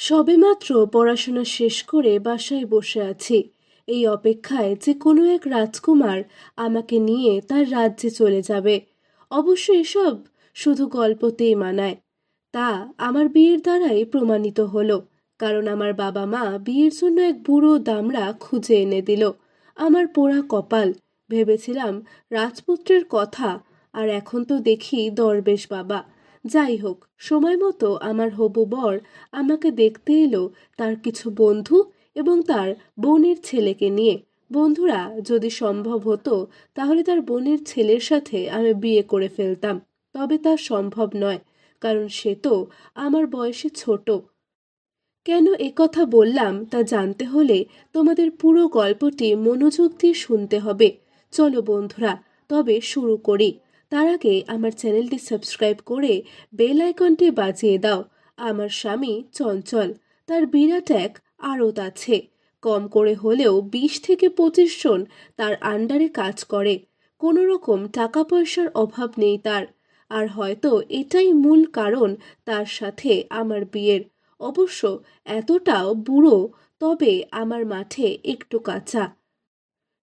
সবেমাত্র পড়াশোনা শেষ করে বাসায় বসে আছি, এই অপেক্ষায় যে কোনো এক রাজকুমার আমাকে নিয়ে তার রাজ্যে চলে যাবে। অবশ্য এসব শুধু গল্পতেই মানায়। তা আমার বিয়ের দ্বারাই প্রমাণিত হলো, কারণ আমার বাবা মা বিয়ের জন্য এক বুড়ো দামড়া খুঁজে এনে দিল। আমার পোড়া কপাল, ভেবেছিলাম রাজপুত্রের কথা, আর এখন তো দেখি দরবেশ বাবা। যাই হোক, সময় মতো আমার হবু বর আমাকে দেখতে এলো তার কিছু বন্ধু এবং তার বোনের ছেলেকে নিয়ে। বন্ধুরা যদি সম্ভব হতো তাহলে তার বোনের ছেলের সাথে আমি বিয়ে করে ফেলতাম, তবে তা সম্ভব নয়, কারণ সে তো আমার বয়সে ছোট। কেন একথা বললাম তা জানতে হলে তোমাদের পুরো গল্পটি মনোযোগ দিয়ে শুনতে হবে। চলো বন্ধুরা, তবে শুরু করি। তার আগে আমার চ্যানেলটি সাবস্ক্রাইব করে বেল আইকনটি বাজিয়ে দাও। আমার স্বামী চঞ্চল, তার বিরাট এক আড়ত আছে। কম করে হলেও 20 থেকে 25 জন তার আন্ডারে কাজ করে। কোনো রকম টাকা পয়সার অভাব নেই তার। আর হয়তো এটাই মূল কারণ তার সাথে আমার বিয়ের। অবশ্য এতটাও বুড়ো, তবে আমার মাঠে একটু কাঁচা।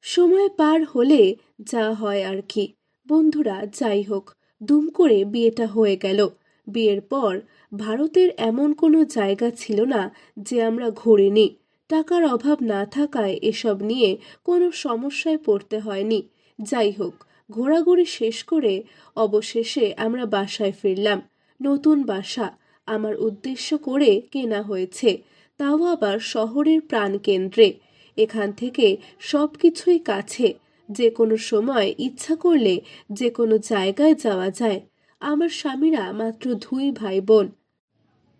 সময় পার হলে যা হয় আর কি। বন্ধুরা, যাই হোক, দুম করে বিয়েটা হয়ে গেল। বিয়ের পর ভারতের এমন কোনো জায়গা ছিল না যে আমরা ঘুরিনি। টাকার অভাব না থাকায় এসব নিয়ে কোনো সমস্যায় পড়তে হয়নি। যাই হোক, ঘোরাঘুরি শেষ করে অবশেষে আমরা বাসায় ফিরলাম। নতুন বাসা আমার উদ্দেশ্য করে কেনা হয়েছে, তাও আবার শহরের প্রাণকেন্দ্রে। এখান থেকে সব কিছুই কাছে, যে কোনো সময় ইচ্ছা করলে যে কোনো জায়গায় যাওয়া যায়। আমার স্বামীরা মাত্র 2 ভাই বোন।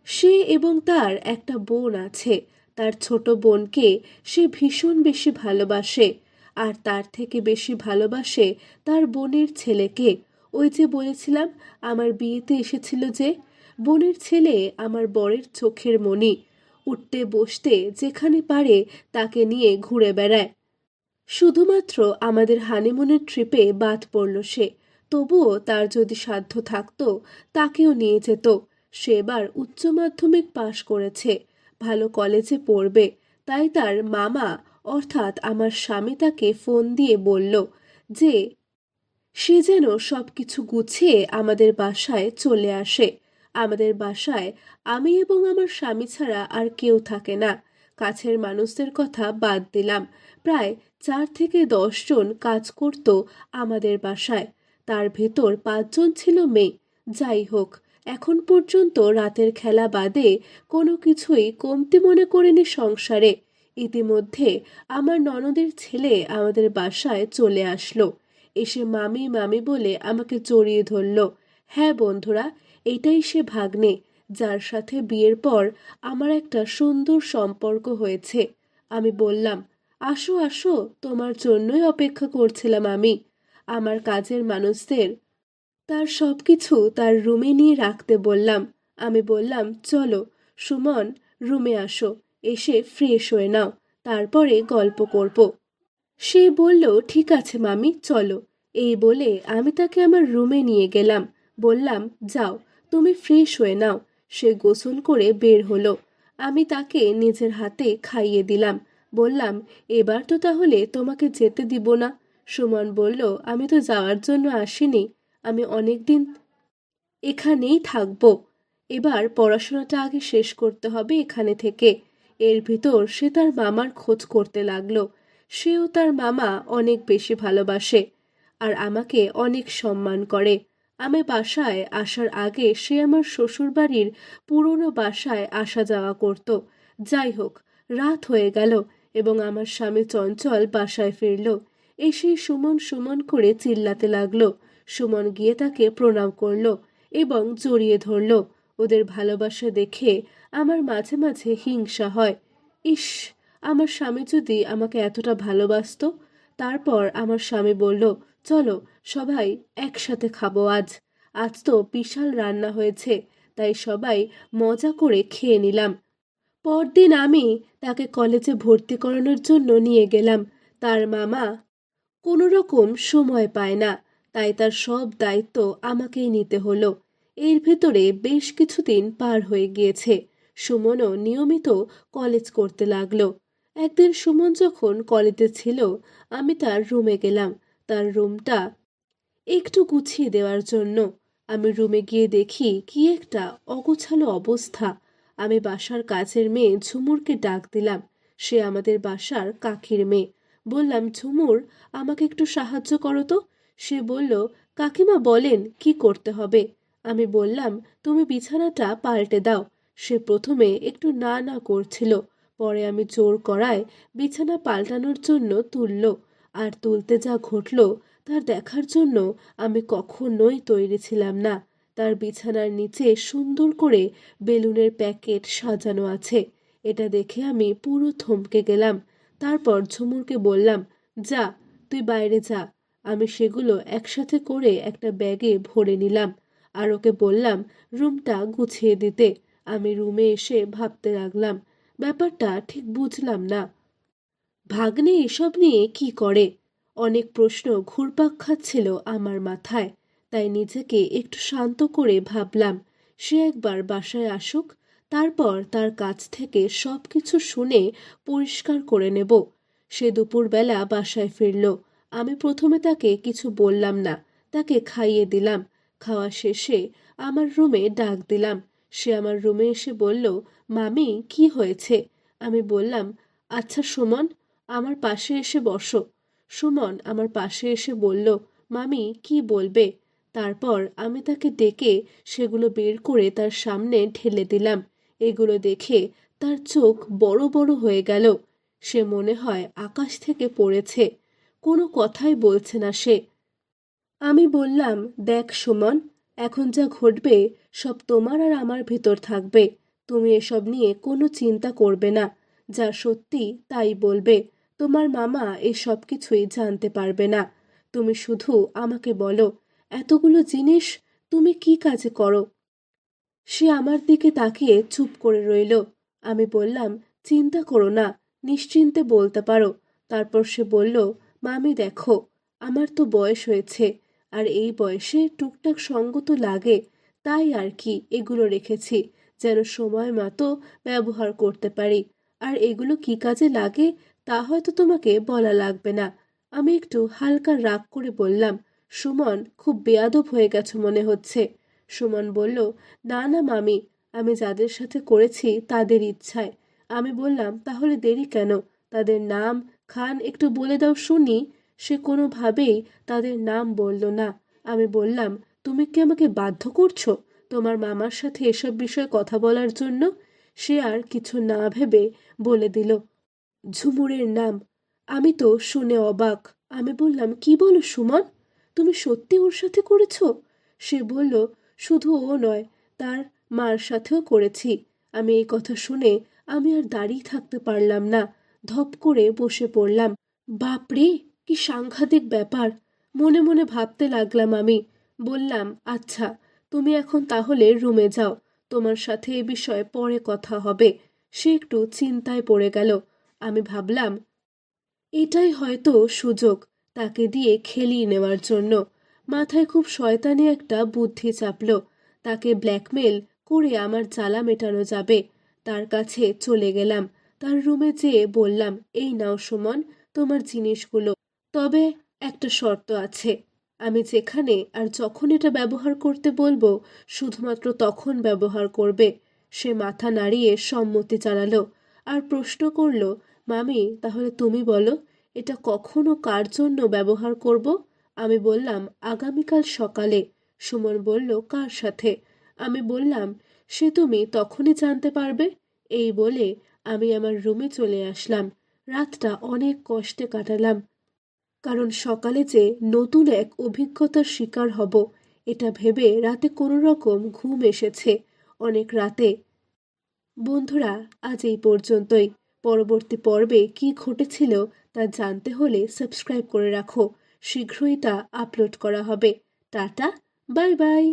সে এবং তার একটা বোন আছে। তার ছোট বোনকে সে ভীষণ বেশি ভালোবাসে, আর তার থেকে বেশি ভালোবাসে তার বোনের ছেলেকে। ওই যে বলেছিলাম আমার বিয়েতে এসেছিল যে, বোনের ছেলে আমার বরের চোখের মণি। উঠতে বসতে যেখানে পারে তাকে নিয়ে ঘুরে বেড়ায়। শুধুমাত্র আমাদের হানিমুনের ট্রিপে বাদ পড়ল সে। তবুও তার যদি সাধ্য থাকতো তাকেও নিয়ে যেত। সে এবার উচ্চ মাধ্যমিক পাশ করেছে, ভালো কলেজে পড়বে। তাই তার মামা অর্থাৎ আমার স্বামী তাকে ফোন দিয়ে বলল যে সে যেন সব কিছু গুছিয়ে আমাদের বাসায় চলে আসে। আমাদের বাসায় আমি এবং আমার স্বামী ছাড়া আর কেউ থাকে না। কাছের মানুষদের কথা বাদ দিলাম, প্রায় 4 থেকে 10 জন কাজ করত আমাদের বাসায়। তার ভেতর 5 জন ছিল মেয়ে। যাই হোক, এখন পর্যন্ত রাতের খেলা বাদে কোনো কিছুই কমতি মনে করিনি সংসারে। ইতিমধ্যে আমার ননদের ছেলে আমাদের বাসায় চলে আসলো। এসে মামি মামি বলে আমাকে জড়িয়ে ধরল। হ্যাঁ বন্ধুরা, এটাই সে ভাগ্নে যার সাথে বিয়ের পর আমার একটা সুন্দর সম্পর্ক হয়েছে। আমি বললাম, আসো আসো, তোমার জন্যই অপেক্ষা করছিলাম আমি। আমার কাজের মানুষদের তার সবকিছু তার রুমে নিয়ে রাখতে বললাম। আমি বললাম, চলো সুমন, রুমে আসো, এসে ফ্রেশ হয়ে নাও, তারপরে গল্প করব। সে বলল, ঠিক আছে মামি, চলো। এই বলে আমি তাকে আমার রুমে নিয়ে গেলাম। বললাম, যাও, তুমি ফ্রেশ হয়ে নাও। সে গোসল করে বের হলো। আমি তাকে নিজের হাতে খাইয়ে দিলাম। বললাম, এবার তো তাহলে তোমাকে যেতে দিব না। সুমন বলল, আমি তো যাওয়ার জন্য আসিনি, আমি অনেক দিন এখানেই থাকবো। এবার পড়াশোনাটা আগে শেষ করতে হবে এখানে থেকে। এর ভিতর সে তার মামার খোঁজ করতে লাগলো। সেও তার মামা অনেক বেশি ভালোবাসে, আর আমাকে অনেক সম্মান করে। আমি বাসায় আসার আগে সে আমার শ্বশুরবাড়ির পুরনো বাসায় আসা যাওয়া করত। যাই হোক, রাত হয়ে গেল এবং আমার স্বামী চঞ্চল বাসায় ফিরল। এসে সুমন সুমন করে চিল্লাতে লাগলো। সুমন গিয়ে তাকে প্রণাম করলো এবং জড়িয়ে ধরল। ওদের ভালোবাসা দেখে আমার মাঝে মাঝে হিংসা হয়। ইস, আমার স্বামী যদি আমাকে এতটা ভালোবাসতো। তারপর আমার স্বামী বলল, চলো সবাই একসাথে খাবো আজ। আজ তো বিশাল রান্না হয়েছে, তাই সবাই মজা করে খেয়ে নিলাম। পরদিন আমি তাকে কলেজে ভর্তি করানোর জন্য নিয়ে গেলাম। তার মামা কোনো রকম সময় পায় না, তাই তার সব দায়িত্ব আমাকেই নিতে হলো। এর ভেতরে বেশ কিছুদিন পার হয়ে গিয়েছে। সুমনও নিয়মিত কলেজ করতে লাগলো। একদিন সুমন যখন কলেজে ছিল, আমি তার রুমে গেলাম তার রুমটা একটু গুছিয়ে দেওয়ার জন্য। আমি রুমে গিয়ে দেখি কি একটা অগোছালো অবস্থা। আমি বাসার কাজের মেয়ে ঝুমুরকে ডাক দিলাম। সে আমাদের বাসার কাকির মেয়ে। বললাম, ঝুমুর, আমাকে একটু সাহায্য করো তো। সে বলল, কাকিমা বলেন কি করতে হবে। আমি বললাম, তুমি বিছানাটা পাল্টে দাও। সে প্রথমে একটু না না করছিল, পরে আমি জোর করায় বিছানা পাল্টানোর জন্য তুলল। আর তুলতে যা ঘটল তার দেখার জন্য আমি কখনোই তৈরি ছিলাম না। তার বিছানার নিচে সুন্দর করে বেলুনের প্যাকেট সাজানো আছে। এটা দেখে আমি পুরো থমকে গেলাম। তারপর ঝুমুরকে বললাম, যা, তুই বাইরে যা। আমি সেগুলো একসাথে করে একটা ব্যাগে ভরে নিলাম আর ওকে বললাম রুমটা গুছিয়ে দিতে। আমি রুমে এসে ভাবতে লাগলাম, ব্যাপারটা ঠিক বুঝলাম না। ভাগ্নে এসব নিয়ে কি করে? অনেক প্রশ্ন ঘুরপাক খাচ্ছিল আমার মাথায়। তাই নিজেকে একটু শান্ত করে ভাবলাম, সে একবার বাসায় আসুক, তারপর তার কাছ থেকে সব কিছু শুনে পরিষ্কার করে নেব। সে দুপুরবেলা বাসায় ফিরল। আমি প্রথমে তাকে কিছু বললাম না, তাকে খাইয়ে দিলাম। খাওয়া শেষে আমার রুমে ডাক দিলাম। সে আমার রুমে এসে বলল, মামি, কি হয়েছে? আমি বললাম, আচ্ছা সুমন, আমার পাশে এসে বসো। সুমন আমার পাশে এসে বলল, মামি, কি বলবে? তারপর আমি তাকে ডেকে সেগুলো বের করে তার সামনে ঢেলে দিলাম। এগুলো দেখে তার চোখ বড় বড় হয়ে গেল। সে মনে হয় আকাশ থেকে পড়েছে। কোনো কথাই বলছে না সে। আমি বললাম, দেখ সুমন, এখন যা ঘটবে সব তোমার আর আমার ভেতর থাকবে। তুমি এসব নিয়ে কোনো চিন্তা করবে না। যা সত্যি তাই বলবে। তোমার মামা এসব কিছুই জানতে পারবে না। তুমি শুধু আমাকে বলো, এতগুলো জিনিস তুমি কি কাজে করো? সে আমার দিকে তাকিয়ে চুপ করে রইল। আমি বললাম, চিন্তা করো না, নিশ্চিন্তে বলতে পারো। তারপর সে বলল, মামি দেখো, আমার তো বয়স হয়েছে, আর এই বয়সে টুকটাক সঙ্গ তো লাগে। তাই আর কি এগুলো রেখেছি, যেন সময় মতো ব্যবহার করতে পারি। আর এগুলো কি কাজে লাগে তা হয়তো তোমাকে বলা লাগবে না। আমি একটু হালকা রাগ করে বললাম, সুমন, খুব বেয়াদব হয়ে গেছো মনে হচ্ছে। সুমন বলল, না না মামি, আমি যাদের সাথে করেছি তাদের ইচ্ছায়। আমি বললাম, তাহলে দেরি কেন? তাদের নাম খান একটু বলে দাও শুনি। সে কোনোভাবেই তাদের নাম বলল না। আমি বললাম, তুমি কি আমাকে বাধ্য করছো তোমার মামার সাথে এসব বিষয়ে কথা বলার জন্য? সে আর কিছু না ভেবে বলে দিল, ঝুমুরের নাম। আমি তো শুনে অবাক। আমি বললাম, কি বলো সুমন, তুমি সত্যি ওর সাথে করেছো? সে বলল, শুধু ও নয়, তার মার সাথেও করেছি। আমি এই কথা শুনে আমি আর দাঁড়িয়ে থাকতে পারলাম না। ধপ করে বসে পড়লাম। বাপরে, কি সাংঘাতিক ব্যাপার! মনে মনে ভাবতে লাগলাম আমি। বললাম, আচ্ছা, তুমি এখন তাহলে রুমে যাও, তোমার সাথে এ বিষয়ে পরে কথা হবে। সে একটু চিন্তায় পড়ে গেল। আমি ভাবলাম, এটাই হয়তো সুযোগ তাকে দিয়ে খেলিয়ে নেওয়ার জন্য। মাথায় খুব শয়তানি একটা বুদ্ধি চাপল। তাকে ব্ল্যাকমেল করে আমার জ্বালা মেটানো যাবে। তার কাছে চলে গেলাম। তার রুমে যেয়ে বললাম, এই নাও সুমন, তোমার জিনিসগুলো। তবে একটা শর্ত আছে। আমি যেখানে আর যখন এটা ব্যবহার করতে বলবো শুধুমাত্র তখন ব্যবহার করবে। সে মাথা নাড়িয়ে সম্মতি জানালো আর প্রশ্ন করল, মামি, তাহলে তুমি বলো, এটা কখন ও কার জন্য ব্যবহার করব? আমি বললাম, আগামীকাল সকালে। সুমন বলল, কার সাথে? আমি বললাম, সে তুমি তখনই জানতে পারবে। এই বলে আমি আমার রুমে চলে আসলাম। রাতটা অনেক কষ্টে কাটালাম, কারণ সকালে যে নতুন এক অভিজ্ঞতার শিকার হব এটা ভেবে রাতে কোনো রকম ঘুম এসেছে অনেক রাতে। বন্ধুরা, আজ এই পর্যন্তই। পরবর্তী পর্বে কি ঘটেছিল তা জানতে হলে সাবস্ক্রাইব করে রাখো। শীঘ্রই তা আপলোড করা হবে। Tata, bye bye.